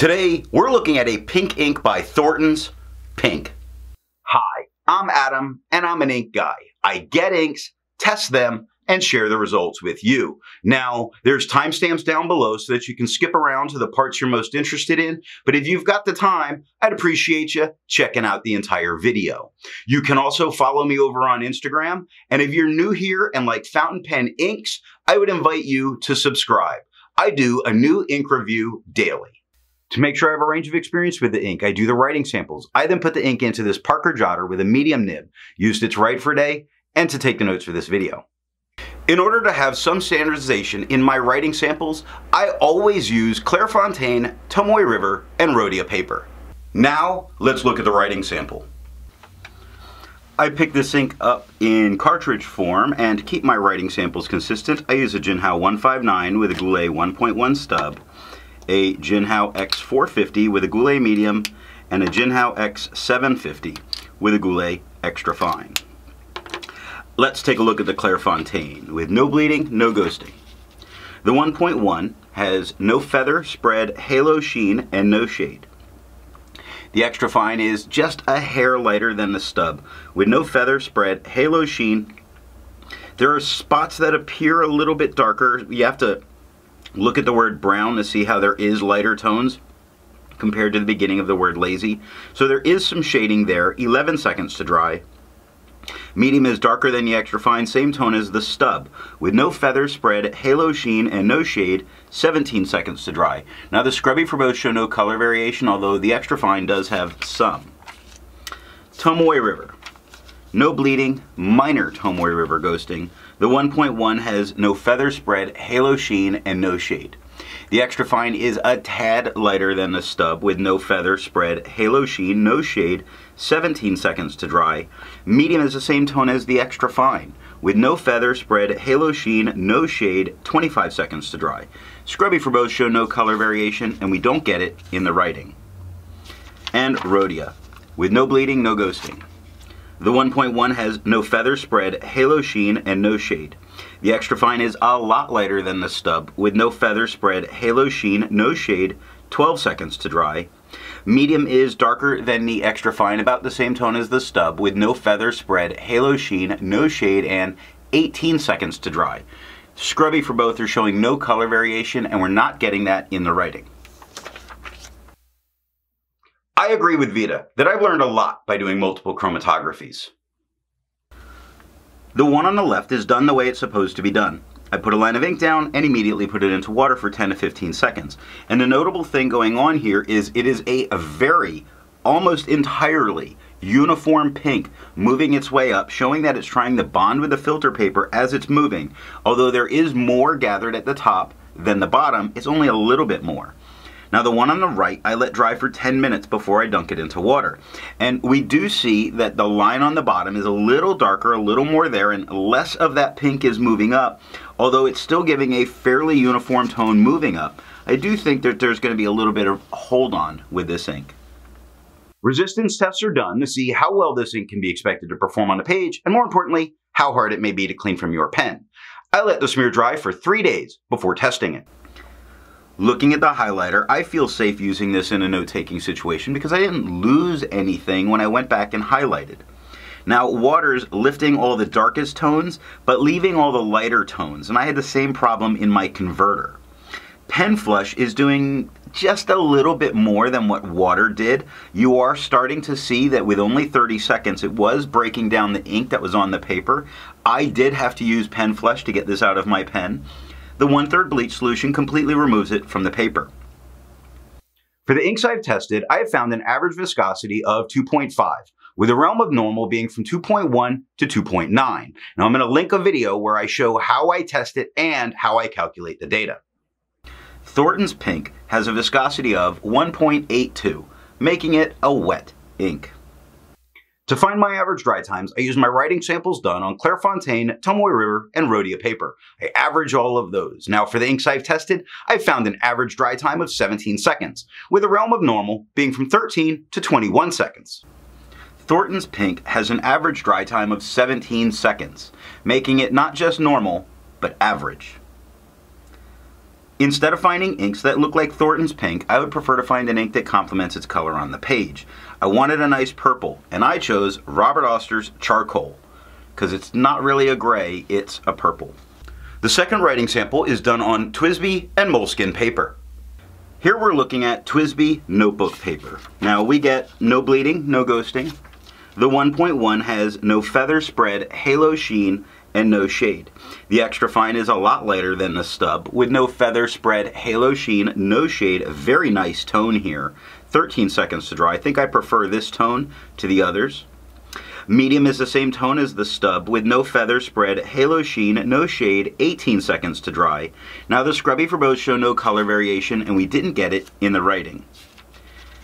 Today, we're looking at a pink ink by Thornton's Pink. Hi, I'm Adam, and I'm an ink guy. I get inks, test them, and share the results with you. Now, there's timestamps down below so that you can skip around to the parts you're most interested in, but if you've got the time, I'd appreciate you checking out the entire video. You can also follow me over on Instagram, and if you're new here and like fountain pen inks, I would invite you to subscribe. I do a new ink review daily. To make sure I have a range of experience with the ink, I do the writing samples. I then put the ink into this Parker jotter with a medium nib, used it to write for a day, and to take the notes for this video. In order to have some standardization in my writing samples, I always use Clairfontaine, Tomoe River, and Rhodia paper. Now, let's look at the writing sample. I picked this ink up in cartridge form, and to keep my writing samples consistent, I use a Jinhao 159 with a Goulet 1.1 stub, a Jinhao X450 with a Goulet medium, and a Jinhao X750 with a Goulet extra fine. Let's take a look at the Clairfontaine with no bleeding, no ghosting. The 1.1 has no feather, spread, halo sheen, and no shade. The extra fine is just a hair lighter than the stub with no feather, spread, halo sheen. There are spots that appear a little bit darker. You have to look at the word brown to see how there is lighter tones compared to the beginning of the word lazy. So there is some shading there. 11 seconds to dry. Medium is darker than the extra fine, same tone as the stub, with no feather, spread, halo sheen, and no shade. 17 seconds to dry. Now the scrubby for both show no color variation, although the extra fine does have some. Tomoe River. No bleeding, minor Tomoe River ghosting. The 1.1 has no feather, spread, halo sheen, and no shade. The extra fine is a tad lighter than the stub with no feather, spread, halo sheen, no shade. 17 seconds to dry. Medium is the same tone as the extra fine with no feather, spread, halo sheen, no shade. 25 seconds to dry. Scrubby for both show no color variation, and we don't get it in the writing. And Rhodia with no bleeding, no ghosting. The 1.1 has no feather, spread, halo sheen, and no shade. The extra fine is a lot lighter than the stub with no feather, spread, halo sheen, no shade. 12 seconds to dry. Medium is darker than the extra fine, about the same tone as the stub with no feather, spread, halo sheen, no shade, and 18 seconds to dry. Scrubby for both are showing no color variation, and we're not getting that in the writing. I agree with Vita that I've learned a lot by doing multiple chromatographies. The one on the left is done the way it's supposed to be done. I put a line of ink down and immediately put it into water for 10 to 15 seconds. And the notable thing going on here is it is a very, almost entirely uniform pink moving its way up, showing that it's trying to bond with the filter paper as it's moving. Although there is more gathered at the top than the bottom, it's only a little bit more. Now the one on the right, I let dry for 10 minutes before I dunk it into water. And we do see that the line on the bottom is a little darker, a little more there, and less of that pink is moving up. Although it's still giving a fairly uniform tone moving up, I do think that there's going to be a little bit of hold on with this ink. Resistance tests are done to see how well this ink can be expected to perform on the page, and more importantly, how hard it may be to clean from your pen. I let the smear dry for 3 days before testing it. Looking at the highlighter, I feel safe using this in a note-taking situation because I didn't lose anything when I went back and highlighted. Now, water's lifting all the darkest tones, but leaving all the lighter tones, and I had the same problem in my converter. Pen Flush is doing just a little bit more than what water did. You are starting to see that with only 30 seconds, it was breaking down the ink that was on the paper. I did have to use Pen Flush to get this out of my pen. The 1/3 bleach solution completely removes it from the paper. For the inks I've tested, I have found an average viscosity of 2.5, with the realm of normal being from 2.1 to 2.9. Now I'm going to link a video where I show how I test it and how I calculate the data. Thornton's Pink has a viscosity of 1.82, making it a wet ink. To find my average dry times, I use my writing samples done on Clairfontaine, Tomoe River, and Rhodia paper. I average all of those. Now for the inks I've tested, I've found an average dry time of 17 seconds, with the realm of normal being from 13 to 21 seconds. Thornton's Pink has an average dry time of 17 seconds, making it not just normal, but average. Instead of finding inks that look like Thornton's pink, I would prefer to find an ink that complements its color on the page. I wanted a nice purple, and I chose Robert Oster's Charcoal, because it's not really a gray, it's a purple. The second writing sample is done on TWSBI and Moleskine paper. Here we're looking at TWSBI notebook paper. Now we get no bleeding, no ghosting. The 1.1 has no feather spread, halo sheen, and no shade. The extra fine is a lot lighter than the stub, with no feather spread, halo sheen, no shade. A very nice tone here. 13 seconds to dry. I think I prefer this tone to the others. Medium is the same tone as the stub, with no feather spread, halo sheen, no shade, 18 seconds to dry. Now the scrubby for both show no color variation, and we didn't get it in the writing.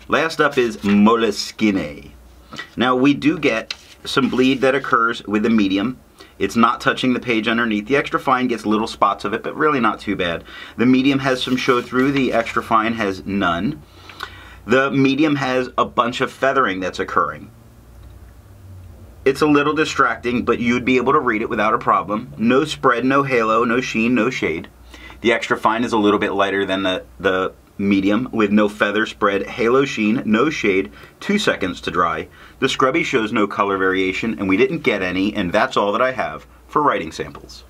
Last up is Moleskine. Now we do get some bleed that occurs with the medium. It's not touching the page underneath. The extra fine gets little spots of it, but really not too bad. The medium has some show through. The extra fine has none. The medium has a bunch of feathering that's occurring. It's a little distracting, but you'd be able to read it without a problem. No spread, no halo, no sheen, no shade. The extra fine is a little bit lighter than the medium, with no feather spread, halo sheen, no shade, 2 seconds to dry. The scrubby shows no color variation, and we didn't get any, and that's all that I have for writing samples.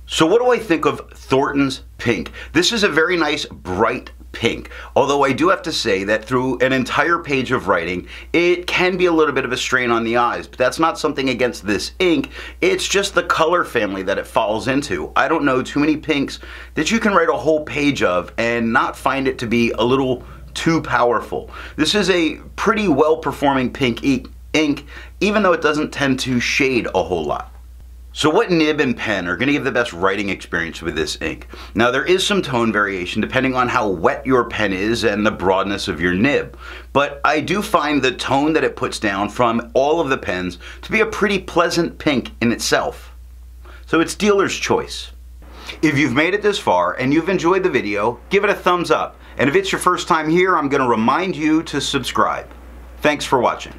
So what do I think of Thornton's pink? This is a very nice, bright pink, although I do have to say that through an entire page of writing, it can be a little bit of a strain on the eyes, but that's not something against this ink, it's just the color family that it falls into. I don't know too many pinks that you can write a whole page of and not find it to be a little too powerful. This is a pretty well-performing pink ink, even though it doesn't tend to shade a whole lot. So what nib and pen are going to give the best writing experience with this ink? Now there is some tone variation depending on how wet your pen is and the broadness of your nib, but I do find the tone that it puts down from all of the pens to be a pretty pleasant pink in itself. So it's dealer's choice. If you've made it this far and you've enjoyed the video, give it a thumbs up, and if it's your first time here, I'm going to remind you to subscribe. Thanks for watching.